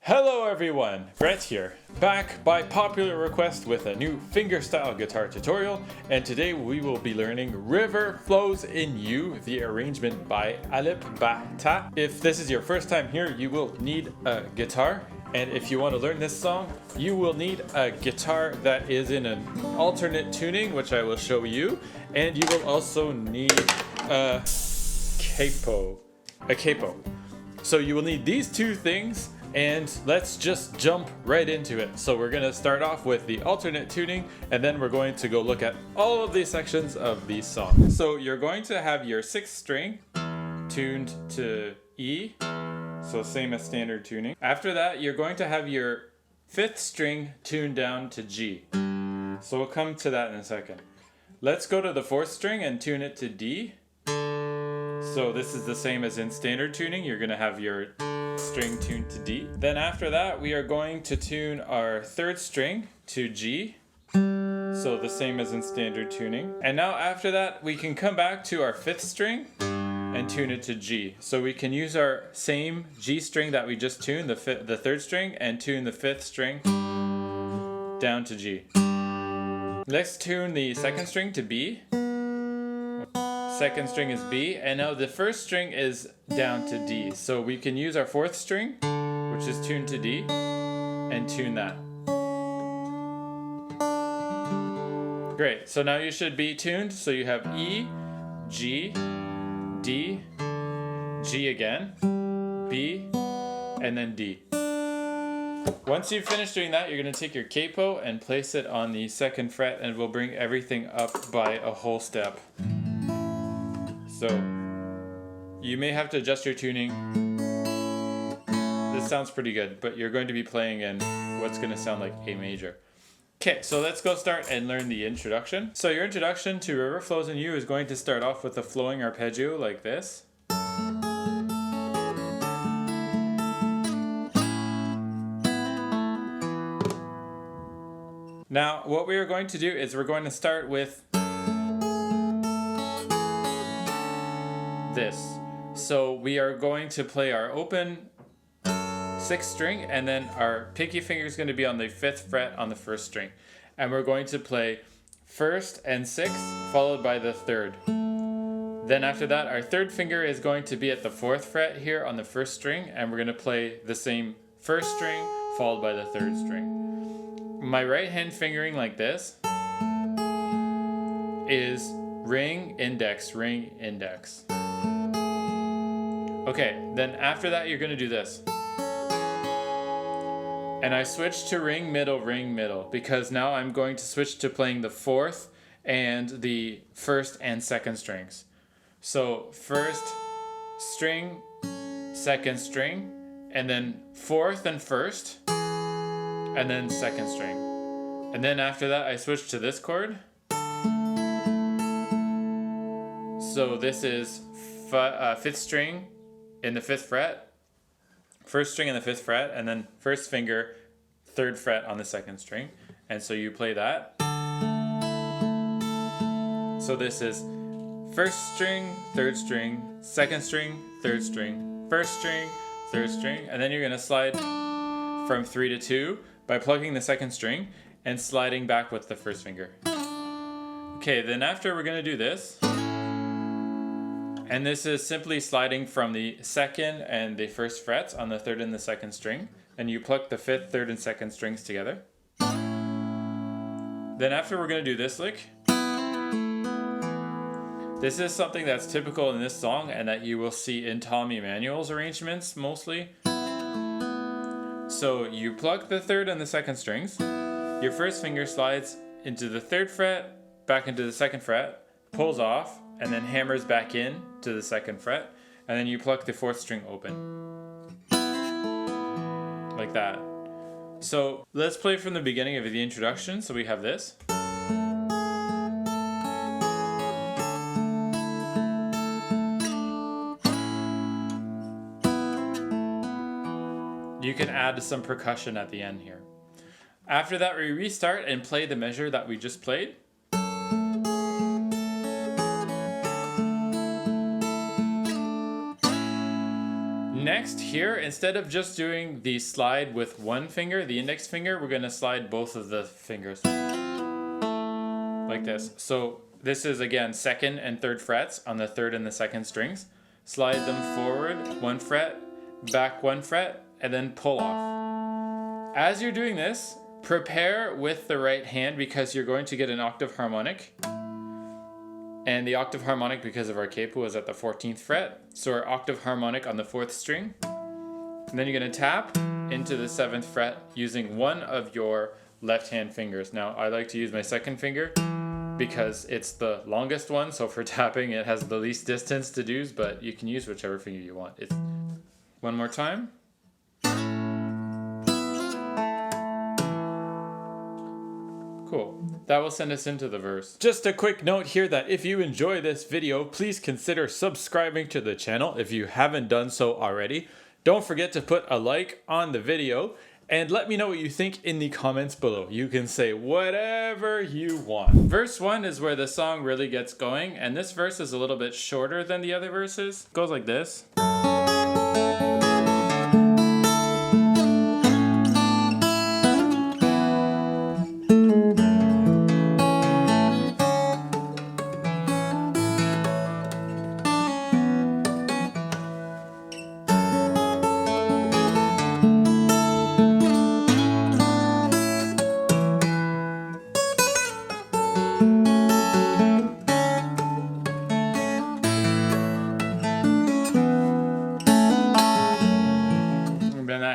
Hello everyone, Brett here, back by popular request with a new fingerstyle guitar tutorial, and today we will be learning River Flows in You, the arrangement by Alip Ba Ta. If this is your first time here, you will need a guitar, and if you want to learn this song, you will need a guitar that is in an alternate tuning, which I will show you, and you will also need a capo. So you will need these two things. And let's just jump right into it. So we're gonna start off with the alternate tuning, and then we're going to go look at all of these sections of the song. So you're going to have your 6th string tuned to E, so same as standard tuning. After that, you're going to have your 5th string tuned down to G. So we'll come to that in a second. Let's go to the 4th string and tune it to D. So this is the same as in standard tuning. You're gonna have your string tuned to D. Then after that, we are going to tune our 3rd string to G. So the same as in standard tuning. And now after that, we can come back to our 5th string and tune it to G. So we can use our same G string that we just tuned, the 3rd string, and tune the 5th string down to G. Let's tune the 2nd string to B. 2nd string is B, and now the 1st string is down to D. So we can use our 4th string, which is tuned to D, and tune that. Great, so now you should be tuned. So you have E, G, D, G again, B, and then D. Once you've finished doing that, you're going to take your capo and place it on the 2nd fret, and we'll bring everything up by a whole step. So you may have to adjust your tuning. This sounds pretty good, but you're going to be playing in what's going to sound like A major. Okay, so let's go start and learn the introduction. So your introduction to River Flows in You is going to start off with a flowing arpeggio like this. Now, what we are going to do is we're going to start with this. So we are going to play our open 6th string, and then our pinky finger is going to be on the 5th fret on the 1st string. And we're going to play 1st and 6th followed by the 3rd. Then after that, our 3rd finger is going to be at the 4th fret here on the 1st string, and we're going to play the same 1st string followed by the 3rd string. My right hand fingering like this is ring, index, ring, index. Okay, then after that, you're going to do this. And I switch to ring, middle, because now I'm going to switch to playing the 4th and the 1st and 2nd strings. So 1st string, 2nd string, and then 4th and 1st, and then 2nd string. And then after that, I switch to this chord. So this is 5th string in the 5th fret, 1st string in the 5th fret, and then 1st finger, 3rd fret on the 2nd string. And so you play that. So this is 1st string, 3rd string, 2nd string, 3rd string, 1st string, 3rd string, and then you're going to slide from 3 to 2 by plucking the 2nd string and sliding back with the 1st finger. Okay, then after we're going to do this. And this is simply sliding from the 2nd and the 1st frets on the 3rd and the 2nd string. And you pluck the 5th, 3rd, and 2nd strings together. Then after we're going to do this lick. This is something that's typical in this song and that you will see in Tom Emanuel's arrangements mostly. So you pluck the 3rd and the 2nd strings. Your 1st finger slides into the 3rd fret, back into the 2nd fret, pulls off, and then hammers back in to the 2nd fret, and then you pluck the 4th string open. Like that. So let's play from the beginning of the introduction. So we have this. You can add some percussion at the end here. After that, we restart and play the measure that we just played. next here, instead of just doing the slide with one finger, the index finger, we're gonna slide both of the fingers. Like this. So this is again 2nd and 3rd frets on the 3rd and the 2nd strings. Slide them forward 1 fret, back 1 fret, and then pull off. As you're doing this, prepare with the right hand because you're going to get an octave harmonic. And the octave harmonic, because of our capo, is at the 14th fret. So our octave harmonic on the 4th string. And then you're gonna tap into the 7th fret using one of your left hand fingers. Now I like to use my 2nd finger because it's the longest one. So for tapping, it has the least distance to do, but you can use whichever finger you want. It's one more time. Cool. That will send us into the verse. Just a quick note here that if you enjoy this video, please consider subscribing to the channel if you haven't done so already. Don't forget to put a like on the video and let me know what you think in the comments below. You can say whatever you want. Verse 1 is where the song really gets going, and this verse is a little bit shorter than the other verses. It goes like this.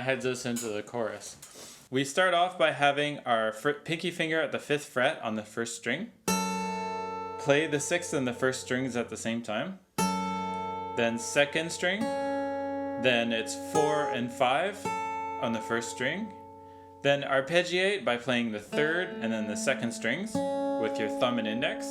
Heads us into the chorus. We start off by having our pinky finger at the 5th fret on the 1st string. Play the 6th and the 1st strings at the same time. Then 2nd string. Then it's 4 and 5 on the 1st string. Then arpeggiate by playing the 3rd and then the 2nd strings with your thumb and index.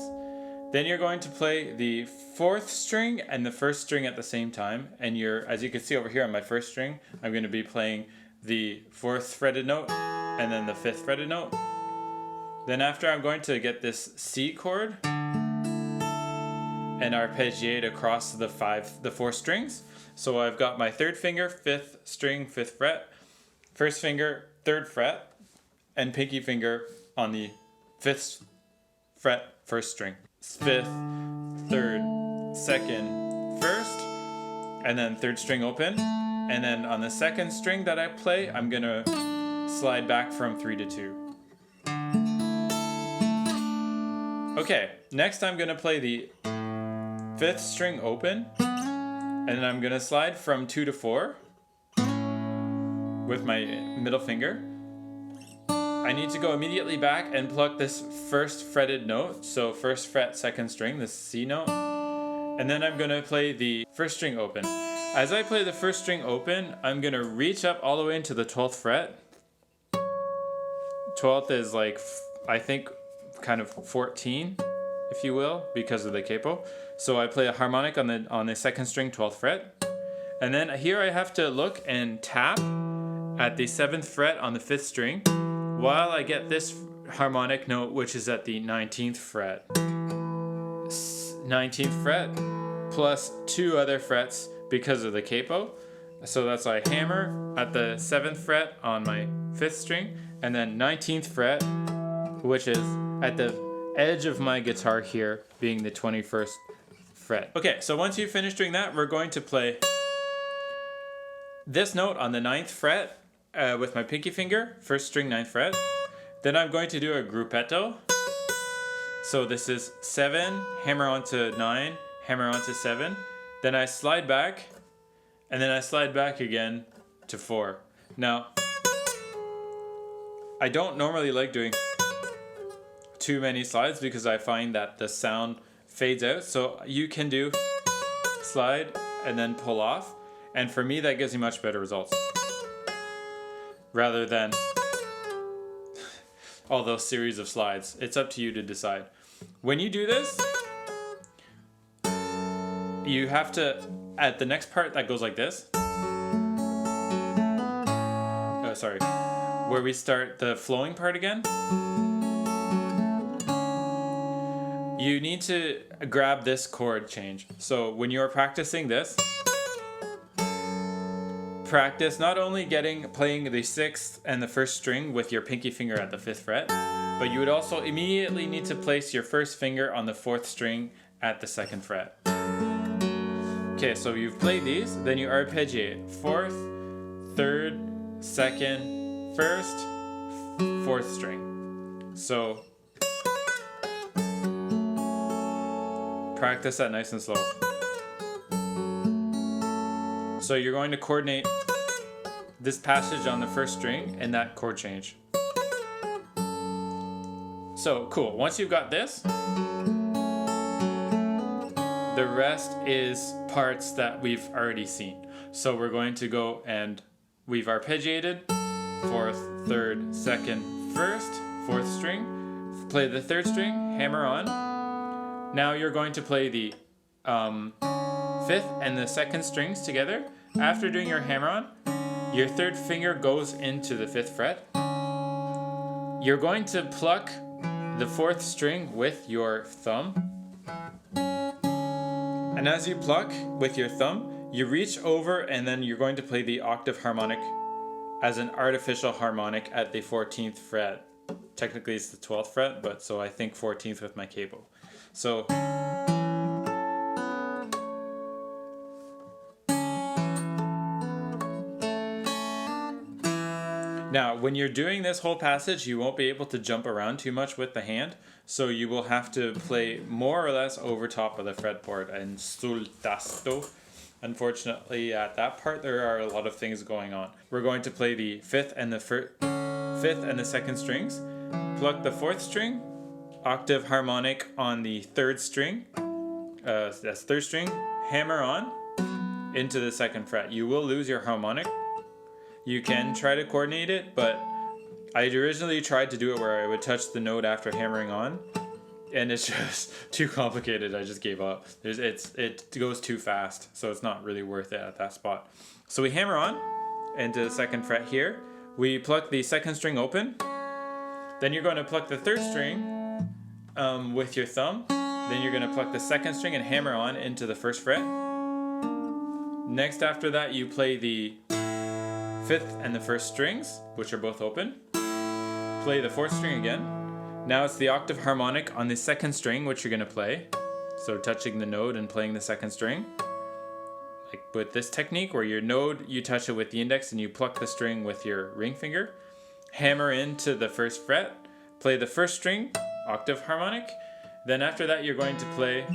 Then you're going to play the 4th string and the 1st string at the same time. And as you can see over here on my 1st string, I'm going to be playing the 4th fretted note and then the 5th fretted note. Then after, I'm going to get this C chord and arpeggiate across the 4 strings. So I've got my 3rd finger, 5th string, 5th fret, 1st finger, 3rd fret, and pinky finger on the 5th fret, 1st string. 5th, 3rd, 2nd, 1st, and then 3rd string open. And then on the 2nd string that I play, I'm gonna slide back from 3 to 2. Okay, next I'm gonna play the 5th string open, and then I'm gonna slide from 2 to 4 with my middle finger. I need to go immediately back and pluck this 1st fretted note, so 1st fret, 2nd string, this C note, and then I'm gonna play the 1st string open. As I play the 1st string open, I'm gonna reach up all the way into the 12th fret. 12th is like, I think, kind of 14, if you will, because of the capo. So I play a harmonic on the 2nd string, 12th fret, and then here I have to look and tap at the 7th fret on the 5th string, while I get this harmonic note, which is at the 19th fret. 19th fret plus 2 other frets because of the capo. So that's I hammer at the 7th fret on my 5th string, and then 19th fret, which is at the edge of my guitar here, being the 21st fret. Okay, so once you finish doing that, we're going to play this note on the 9th fret, with my pinky finger, 1st string, 9th fret. Then I'm going to do a gruppetto. So this is 7, hammer onto 9, hammer onto 7. Then I slide back, and then I slide back again to 4. Now, I don't normally like doing too many slides because I find that the sound fades out. So you can do slide and then pull off. And for me, that gives me much better results, rather than all those series of slides. It's up to you to decide. When you do this, you have to, at the next part that goes like this, where we start the flowing part again, you need to grab this chord change. So when you're practicing this, practice not only playing the 6th and the 1st string with your pinky finger at the 5th fret, but you would also immediately need to place your 1st finger on the 4th string at the 2nd fret. Okay, so you've played these, then you arpeggiate 4th, 3rd, 2nd, 1st, 4th string. So practice that nice and slow. So you're going to coordinate this passage on the 1st string and that chord change. So cool, once you've got this, the rest is parts that we've already seen. So we're going to go and we've arpeggiated 4th, 3rd, 2nd, 1st, 4th string, play the 3rd string, hammer on. Now you're going to play the 5th and the 2nd strings together. After doing your hammer on, your 3rd finger goes into the 5th fret. You're going to pluck the 4th string with your thumb. And as you pluck with your thumb, you reach over and then you're going to play the octave harmonic as an artificial harmonic at the 14th fret. Technically it's the 12th fret, but so I think 14th with my cable. So now, when you're doing this whole passage, you won't be able to jump around too much with the hand, so you will have to play more or less over top of the fretboard and sul tasto. Unfortunately, at that part, there are a lot of things going on. We're going to play the 5th and the 5th and the 2nd strings, pluck the 4th string, octave harmonic on the 3rd string, that's 3rd string, hammer on into the 2nd fret. You will lose your harmonic. You can try to coordinate it, but I originally tried to do it where I would touch the note after hammering on, and it's just too complicated. I just gave up. It goes too fast, so it's not really worth it at that spot. So we hammer on into the 2nd fret here. We pluck the 2nd string open. Then you're going to pluck the 3rd string with your thumb. Then you're going to pluck the 2nd string and hammer on into the 1st fret. Next after that, you play the 5th and the 1st strings, which are both open. Play the 4th string again. Now it's the octave harmonic on the 2nd string, which you're going to play. So touching the node and playing the 2nd string. Like with this technique where your node, you touch it with the index and you pluck the string with your ring finger. Hammer into the 1st fret. Play the 1st string, octave harmonic. Then after that you're going to play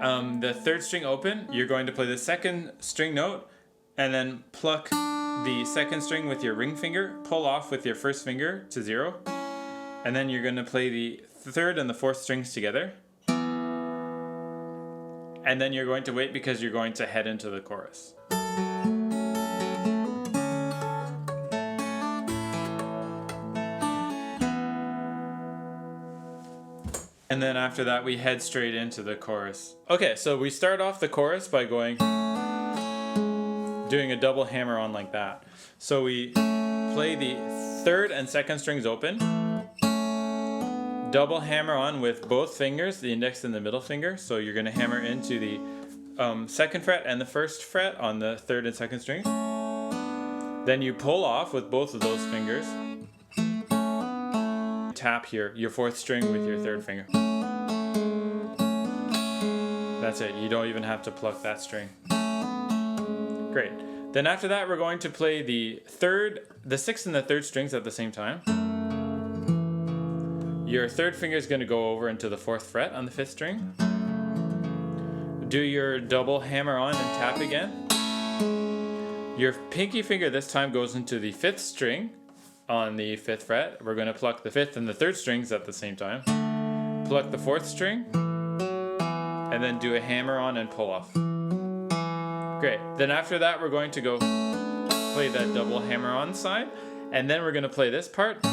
the 3rd string open. You're going to play the 2nd string note. And then pluck the 2nd string with your ring finger, pull off with your 1st finger to 0. And then you're going to play the 3rd and the 4th strings together. And then you're going to wait because you're going to head into the chorus. And then after that we head straight into the chorus. Okay, so we start off the chorus by doing a double hammer on like that. So we play the 3rd and 2nd strings open, double hammer on with both fingers, the index and the middle finger. So you're going to hammer into the 2nd fret and the 1st fret on the 3rd and 2nd string. Then you pull off with both of those fingers. Tap here your 4th string with your 3rd finger. That's it. You don't even have to pluck that string. Great. Then after that, we're going to play the 6th and the 3rd strings at the same time. Your 3rd finger is going to go over into the 4th fret on the 5th string. Do your double hammer on and tap again. Your pinky finger this time goes into the 5th string on the 5th fret. We're going to pluck the 5th and the 3rd strings at the same time. Pluck the 4th string, and then do a hammer on and pull off. Great. Then after that, we're going to go play that double hammer on side, and then we're going to play this part.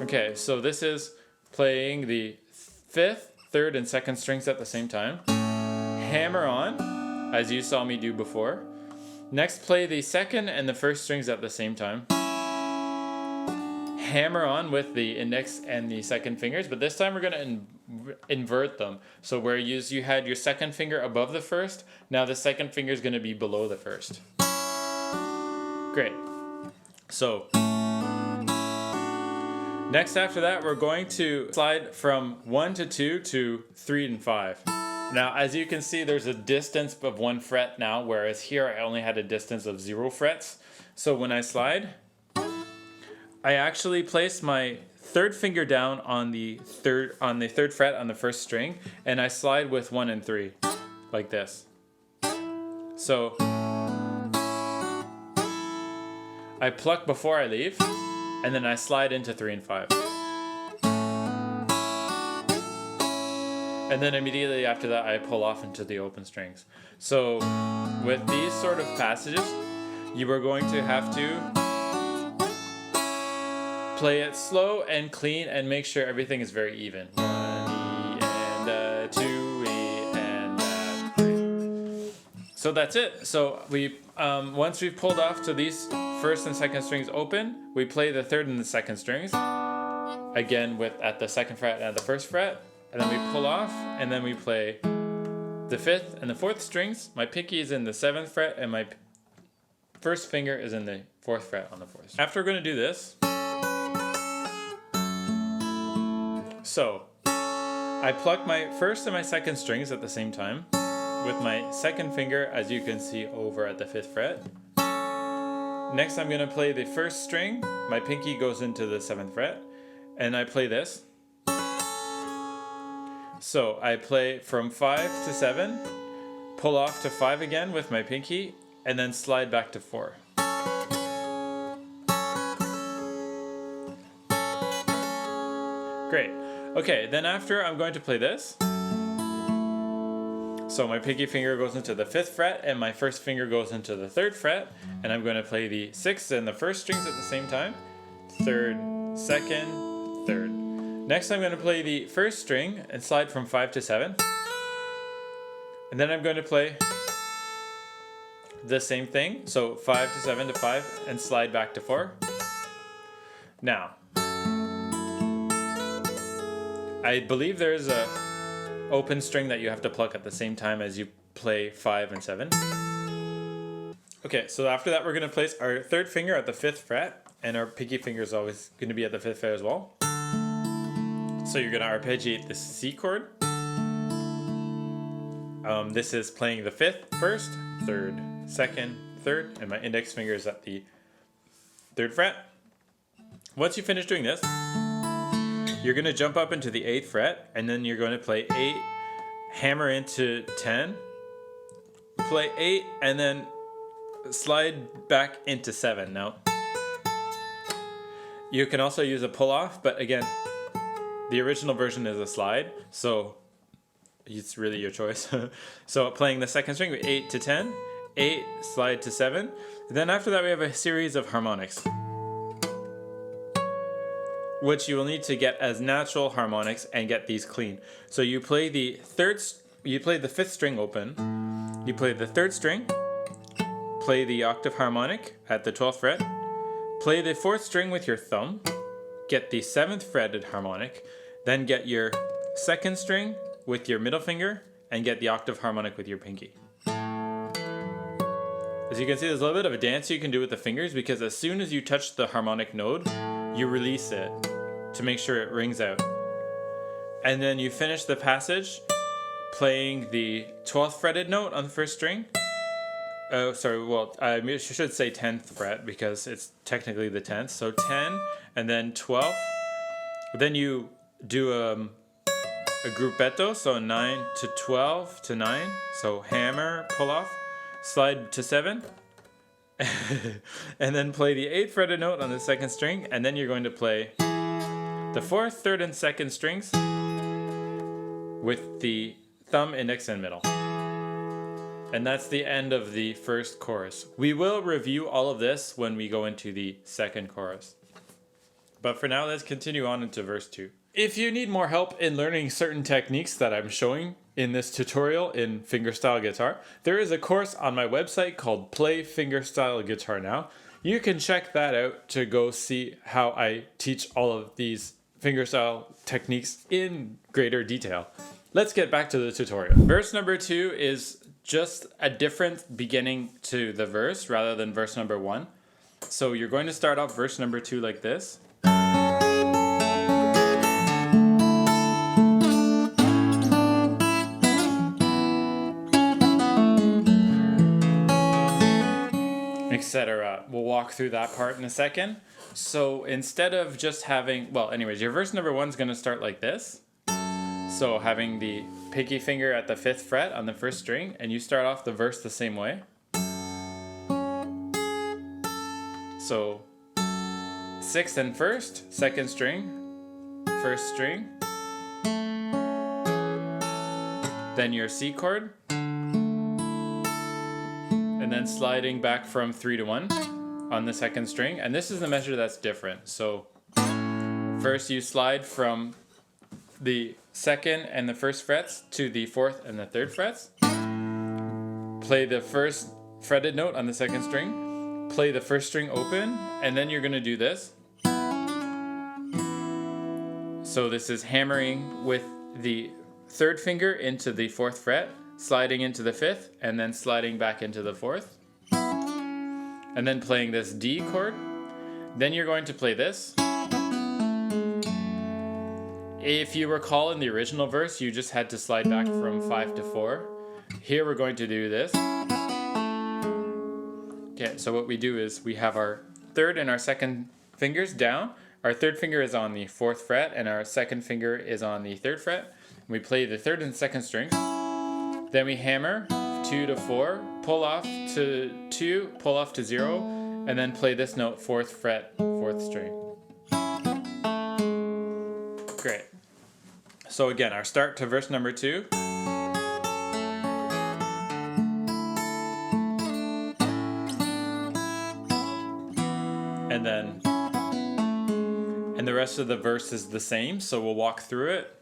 Okay, so this is playing the 5th, 3rd, and 2nd strings at the same time. Hammer on, as you saw me do before. Next, play the 2nd and the 1st strings at the same time. Hammer on with the index and the 2nd fingers, but this time we're going to invert them. So where you had your second finger above the first, now the second finger is going to be below the first. Great. So next after that, we're going to slide from 1 to 2 to 3 and 5. Now, as you can see, there's a distance of 1 fret now, whereas here I only had a distance of 0 frets. So when I slide, I actually place my third finger down on the third fret on the first string, and I slide with 1 and 3, like this. So I pluck before I leave, and then I slide into 3 and 5. And then immediately after that, I pull off into the open strings. So with these sort of passages, you are going to have to play it slow and clean and make sure everything is very even. 1 E and 2 E and 3. So that's it. So we once we've pulled off to these first and second strings open, we play the third and the second strings again at the second fret and at the first fret. And then we pull off, and then we play the fifth and the fourth strings. My pinky is in the 7th fret, and my first finger is in the 4th fret on the 4th. After we're going to do this, so I pluck my first and my second strings at the same time with my second finger, as you can see, over at the 5th fret. Next, I'm going to play the first string. My pinky goes into the 7th fret, and I play this. So I play from 5 to 7, pull off to 5 again with my pinky, and then slide back to 4. Great. Okay, then after I'm going to play this. So my pinky finger goes into the 5th fret, and my first finger goes into the 3rd fret, and I'm going to play the 6th and the 1st strings at the same time. 3rd, 2nd, 3rd. Next, I'm going to play the first string and slide from 5 to 7. And then I'm going to play the same thing. So 5 to 7 to 5 and slide back to 4. Now, I believe there's a open string that you have to pluck at the same time as you play 5 and 7. Okay, so after that, we're going to place our third finger at the 5th fret, and our pinky finger is always going to be at the 5th fret as well. So you're going to arpeggiate the C chord. This is playing the 5th first, 3rd, 2nd, 3rd, and my index finger is at the 3rd fret. Once you finish doing this, you're going to jump up into the 8th fret, and then you're going to play 8, hammer into 10, play 8, and then slide back into 7. Now, you can also use a pull-off, but again, the original version is a slide, so it's really your choice. So playing the second string, 8 to 10, 8, slide to 7. Then after that we have a series of harmonics, which you will need to get as natural harmonics and get these clean. So you play the 5th string open, you play the 3rd string, play the octave harmonic at the 12th fret, play the 4th string with your thumb, get the 7th fretted harmonic, then get your 2nd string with your middle finger, and get the octave harmonic with your pinky. As you can see, there's a little bit of a dance you can do with the fingers, because as soon as you touch the harmonic node, you release it to make sure it rings out. And then you finish the passage playing the 12th fretted note on the first string. I should say 10th fret, because it's technically the 10th. So 10, and then 12. Then you do a gruppetto, so 9 to 12 to 9. So hammer, pull off, slide to 7. And then play the 8th fretted note on the 2nd string. And then you're going to play the 4th, 3rd, and 2nd strings with the thumb, index, and middle. And that's the end of the first chorus. We will review all of this when we go into the second chorus. But for now, let's continue on into verse 2. If you need more help in learning certain techniques that I'm showing in this tutorial in fingerstyle guitar, there is a course on my website called Play Fingerstyle Guitar Now. You can check that out to go see how I teach all of these fingerstyle techniques in greater detail. Let's get back to the tutorial. Verse number 2 is just a different beginning to the verse rather than verse number 1. So you're going to start off verse number 2 like this. Etc. We'll walk through that part in a second. So instead of just having, well, anyways, your verse number 1 is going to start like this. So having the pinky finger at the 5th fret on the 1st string, and you start off the verse the same way. So 6th and 1st, 2nd string, 1st string, then your C chord, and then sliding back from 3 to 1 on the 2nd string. And this is the measure that's different. So first you slide from the 2nd and the 1st frets to the 4th and the 3rd frets. Play the 1st fretted note on the 2nd string. Play the 1st string open, and then you're going to do this. So this is hammering with the 3rd finger into the 4th fret, sliding into the 5th, and then sliding back into the 4th. And then playing this D chord. Then you're going to play this. If you recall in the original verse, you just had to slide back from 5 to 4. Here we're going to do this. Okay, so what we do is we have our 3rd and our 2nd fingers down. Our 3rd finger is on the 4th fret and our 2nd finger is on the 3rd fret. We play the 3rd and 2nd strings. Then we hammer 2 to 4, pull off to 2, pull off to 0, and then play this note 4th fret, 4th string. Great. So again, our start to verse number 2. And the rest of the verse is the same, so we'll walk through it.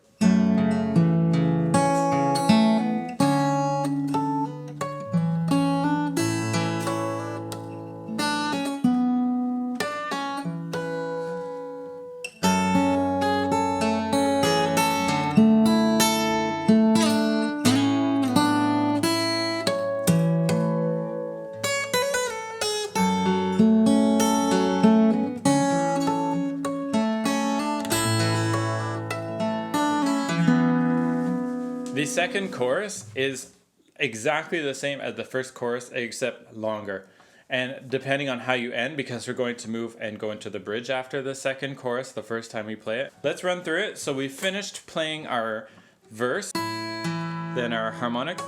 The second chorus is exactly the same as the first chorus, except longer. And depending on how you end, because we're going to move and go into the bridge after the second chorus the first time we play it. Let's run through it. So we finished playing our verse, then our harmonic.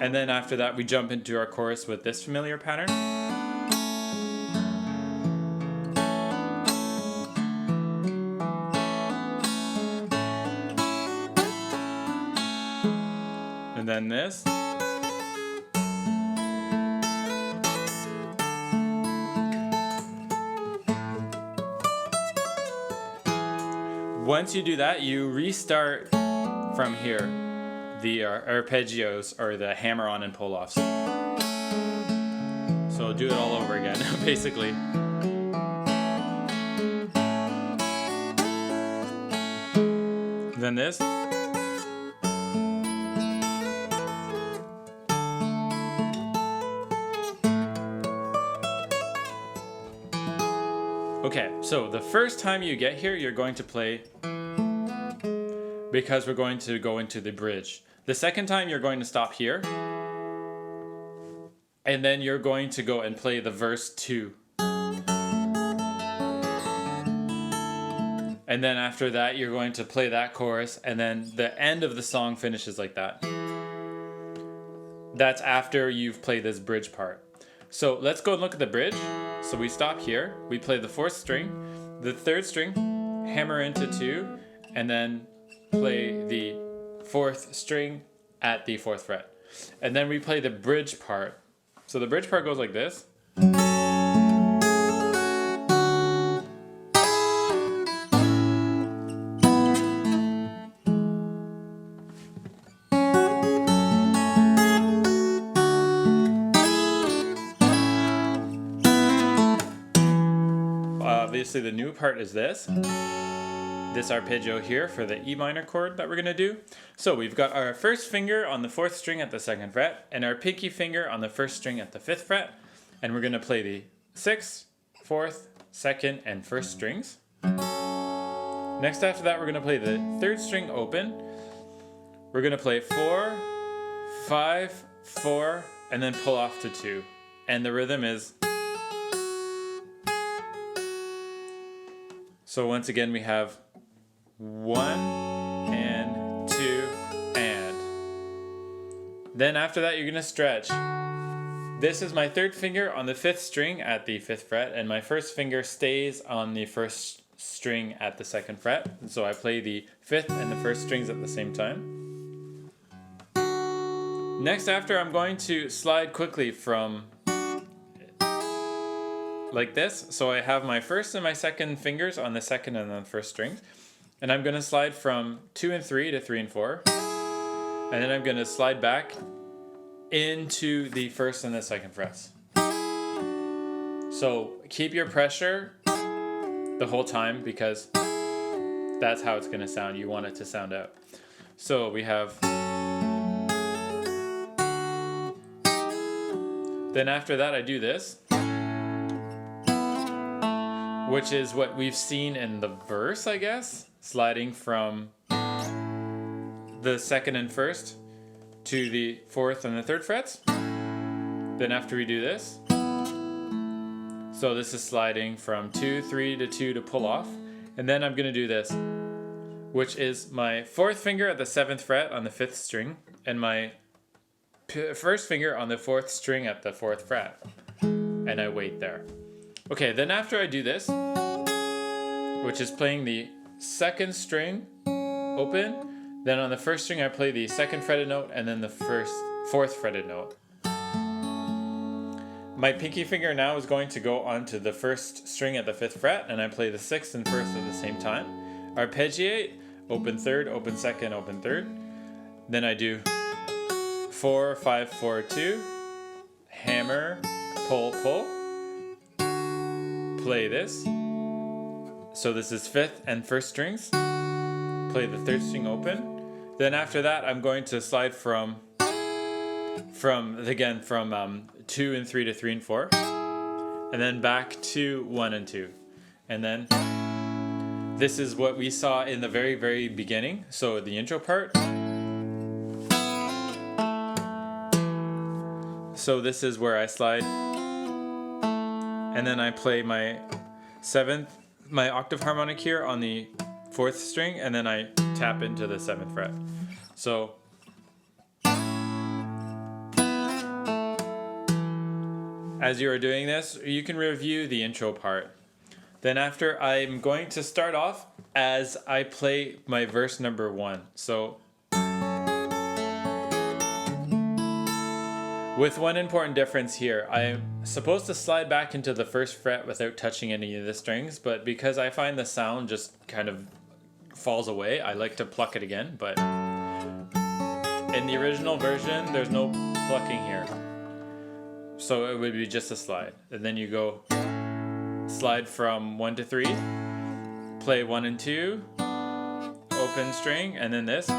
And then after that we jump into our chorus with this familiar pattern. And then this. Once you do that, you restart from here, the arpeggios, or the hammer on and pull offs. So do it all over again, basically. Then this. Okay, so the first time you get here, you're going to play, because we're going to go into the bridge. The second time, you're going to stop here, and then you're going to go and play the verse 2. And then after that, you're going to play that chorus, and then the end of the song finishes like that. That's after you've played this bridge part. So let's go and look at the bridge. So we stop here, we play the 4th string, the 3rd string, hammer into 2, and then play the 4th string at the 4th fret. And then we play the bridge part. So the bridge part goes like this. obviously the new part is this arpeggio here for the E minor chord that we're gonna do. So we've got our first finger on the 4th string at the 2nd fret and our pinky finger on the 1st string at the 5th fret. And we're gonna play the 6th, 4th, 2nd, and 1st strings. Next after that, we're gonna play the 3rd string open. We're gonna play 4, 5, 4, and then pull off to 2. And the rhythm is. So once again, we have 1 and 2 and. Then after that, you're gonna stretch. This is my 3rd finger on the 5th string at the 5th fret, and my 1st finger stays on the 1st string at the 2nd fret. And so I play the 5th and the 1st strings at the same time. Next after, I'm going to slide quickly from like this. So I have my 1st and my 2nd fingers on the 2nd and the 1st strings. And I'm going to slide from 2 and 3 to 3 and 4. And then I'm going to slide back into the 1st and the 2nd frets. So keep your pressure the whole time because that's how it's going to sound. You want it to sound out. So we have. Then after that I do this, which is what we've seen in the verse, I guess. Sliding from the 2nd and 1st to the 4th and the 3rd frets. Then after we do this, so this is sliding from 2, 3 to 2 to pull off. And then I'm going to do this, which is my 4th finger at the 7th fret on the 5th string and my 1st finger on the 4th string at the 4th fret. And I wait there. Okay, then after I do this, which is playing the 2nd string open, then on the 1st string I play the 2nd fretted note and then the 4th fretted note. My pinky finger now is going to go onto the 1st string at the 5th fret and I play the 6th and 1st at the same time. Arpeggiate, open 3rd, open 2nd, open 3rd. Then I do 4, 5, 4, 2, hammer, pull, pull, play this. So this is 5th and 1st strings. Play the 3rd string open. Then after that, I'm going to slide from 2 and 3 to 3 and 4, and then back to 1 and 2, and then this is what we saw in the very, very beginning. So the intro part. So this is where I slide, and then I play my octave harmonic here on the 4th string, and then I tap into the 7th fret. So as you are doing this, you can review the intro part. Then after, I'm going to start off as I play my verse number 1. So with one important difference here, I'm supposed to slide back into the 1st fret without touching any of the strings, but because I find the sound just kind of falls away, I like to pluck it again, but in the original version, there's no plucking here. So it would be just a slide. And then you go slide from 1 to 3, play 1 and 2, open string, and then this.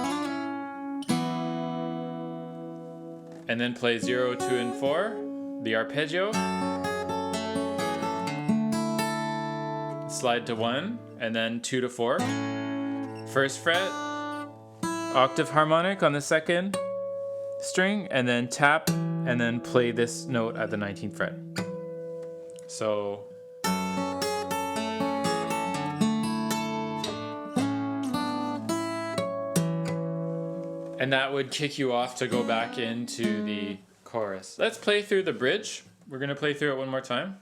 And then play 0, 2, and 4, the arpeggio. Slide to 1, and then 2 to 4. 1st fret, octave harmonic on the 2nd string, and then tap, and then play this note at the 19th fret. So and that would kick you off to go back into the chorus. Let's play through the bridge. We're going to play through it one more time.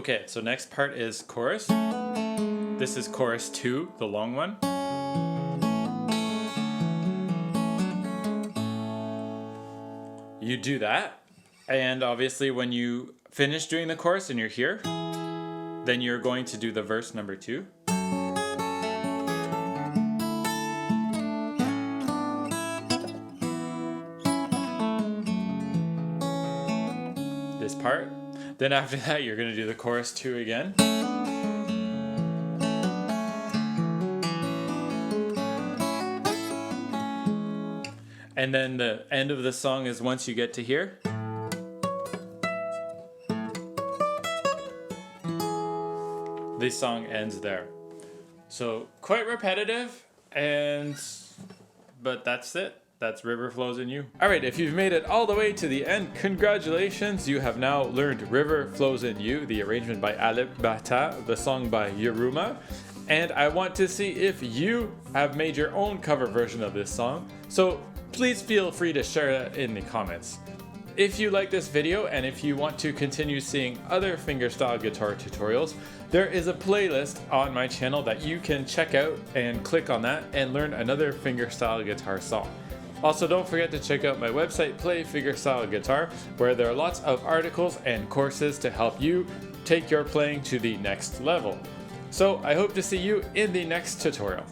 Okay, so next part is chorus. This is chorus 2, the long one. You do that, and obviously when you finish doing the chorus and you're here, then you're going to do the verse number 2. This part. Then after that, you're going to do the chorus 2 again. And then the end of the song is once you get to here. This song ends there. So quite repetitive, but that's it. That's River Flows in You. Alright, if you've made it all the way to the end, congratulations! You have now learned River Flows in You, the arrangement by Alip Ba Ta, the song by Yiruma. And I want to see if you have made your own cover version of this song. So please feel free to share that in the comments. If you like this video and if you want to continue seeing other fingerstyle guitar tutorials, there is a playlist on my channel that you can check out and click on that and learn another fingerstyle guitar song. Also, don't forget to check out my website, Play Fingerstyle Guitar, where there are lots of articles and courses to help you take your playing to the next level. So I hope to see you in the next tutorial.